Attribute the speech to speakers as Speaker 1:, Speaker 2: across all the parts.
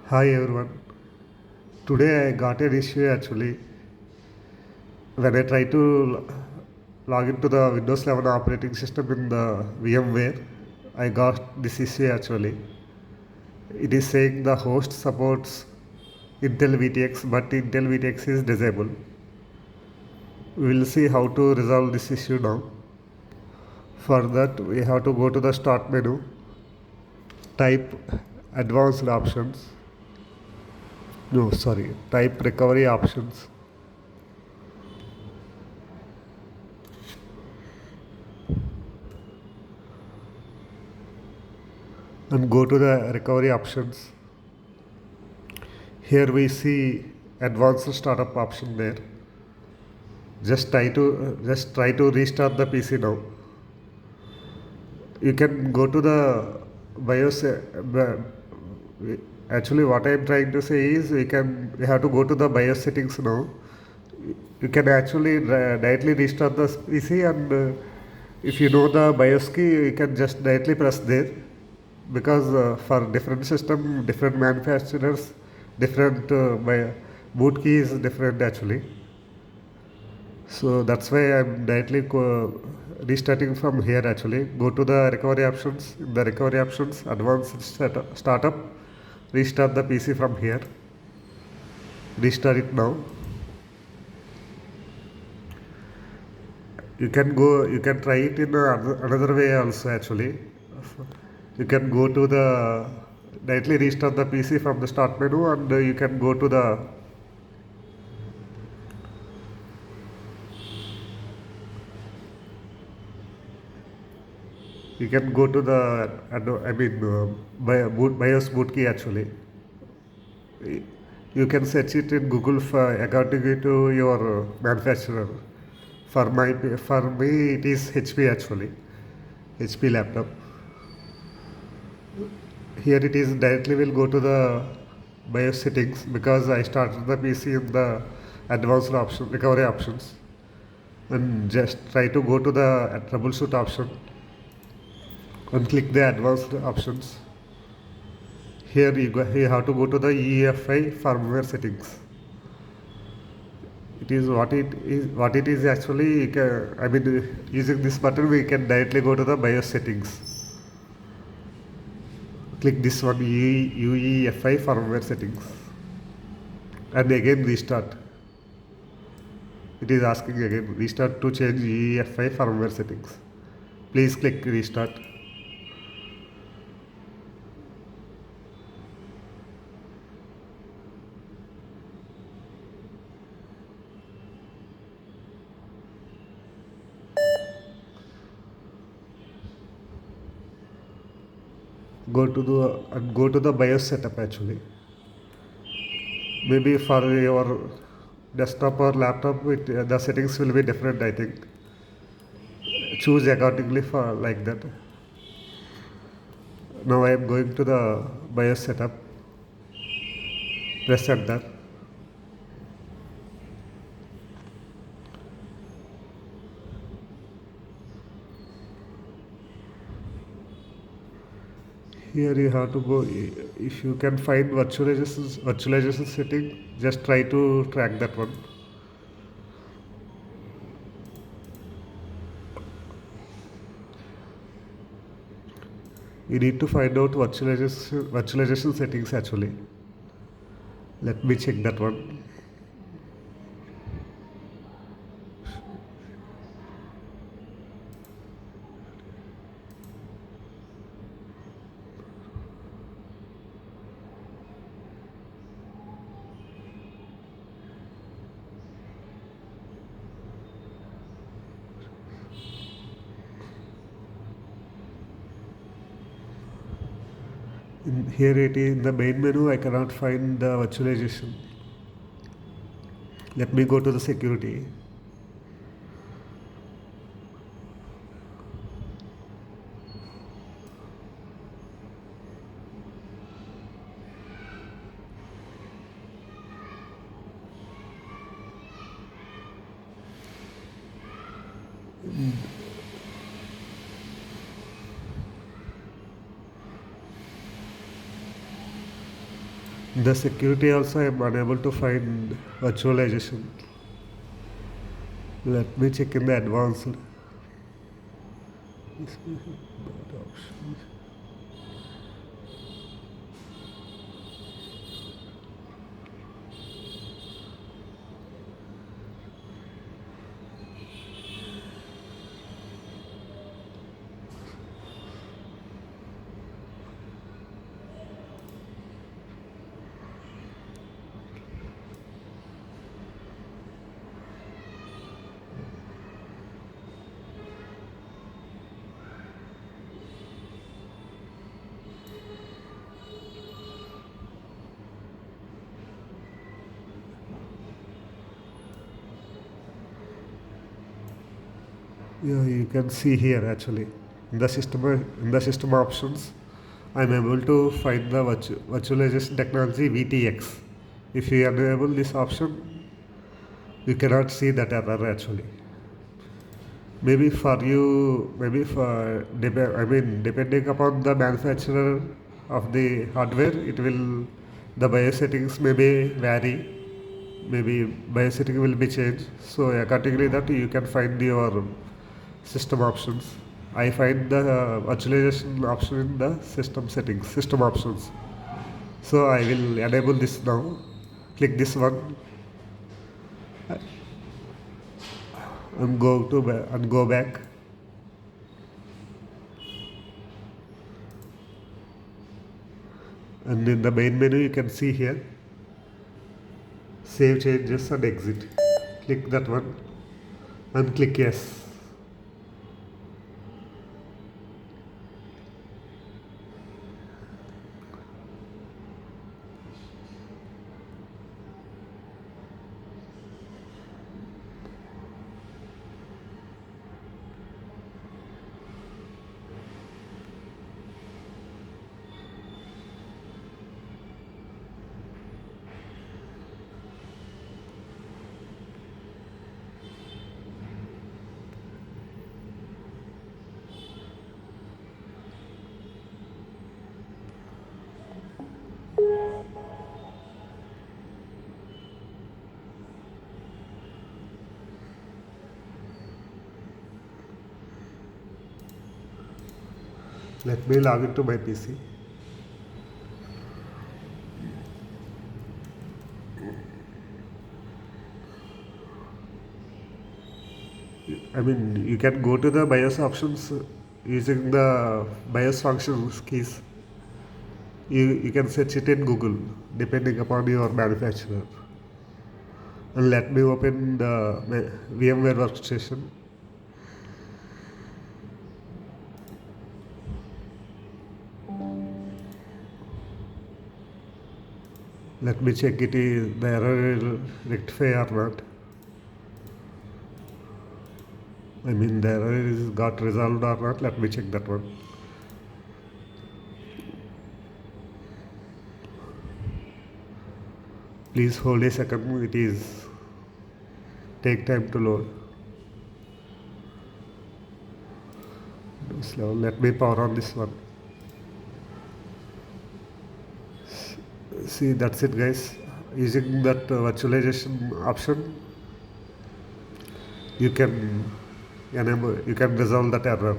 Speaker 1: Hi everyone. Today I got an issue actually. When I try to log into the Windows 11 operating system in the VMware, I got this issue actually. It is saying the host supports Intel VTX, but Intel VTX is disabled. We will see how to resolve this issue now. For that, we have to go to the Start menu, type Advanced Options. No, sorry, type Recovery Options. And go to the recovery options. Here we see advanced startup option there. Just try to restart the PC now. You can go to the BIOS. Actually, what I am trying to say is we have to go to the BIOS settings now. You can actually directly restart the PC, and if you know the BIOS key, you can just directly press there, because for different system, different manufacturers, different boot key is different actually. So that's why I'm directly restarting from here actually. Go to the recovery options. In the recovery options, advanced startup, restart the PC from here. Restart it now. You can try it in another way also actually. You can go to the directly restart the PC from the start menu, and you can go to the BIOS boot key actually. You can search it in Google for according to your manufacturer. For me it is HP actually, HP laptop. Here it is directly will go to the BIOS settings, because I started the PC in the advanced option recovery options, and just try to go to the troubleshoot option and click the advanced options. Here you have to go to the UEFI firmware settings. It is what it is actually. Using this button we can directly go to the BIOS settings. Click this one, UEFI firmware settings, and again restart. It is asking again restart to change UEFI firmware settings. Please click restart. Go to the BIOS setup actually. Maybe for your desktop or laptop, the settings will be different, I think. Choose accordingly for like that. Now I am going to the BIOS setup. Press enter. Here you have to go. If you can find virtualization setting, just try to track that one. You need to find out virtualization settings actually. Let me check that one. Here it is in the main menu. I cannot find the virtualization. Let me go to the security. The security also I am unable to find virtualization. Let me check in the advanced. Yeah, you can see here actually in the system options. I'm able to find the virtualization technology VTX. If you enable this option, you cannot see that error actually. Maybe for you, maybe for I mean depending upon the manufacturer of the hardware, it will the BIOS settings may vary. Maybe BIOS setting will be changed. So accordingly that you can find your system options. I find the virtualization option in the system settings, system options. So I will enable this now. Click this one and go back. And in the main menu, you can see here save changes and exit. Click that one and click yes. Let me log into my PC. I mean, you can go to the BIOS options using the BIOS functions keys. You can search it in Google depending upon your manufacturer. And let me open the VMware Workstation. Let me check it is the error will rectify or not. I mean the error is got resolved or not. Let me check that one. Please hold a second. It is take time to load. Slow. Let me power on this one. See, that's it guys. Using that virtualization option, you can you can resolve that error.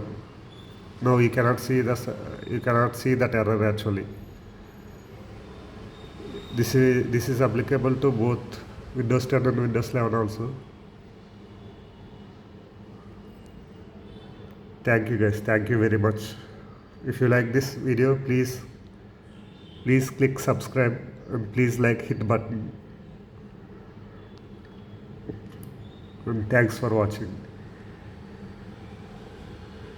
Speaker 1: No, you cannot see this. You cannot see that error actually. This is applicable to both Windows 10 and Windows 11 also. Thank you guys. Thank you very much. If you like this video, please click subscribe and please like hit button. And thanks for watching.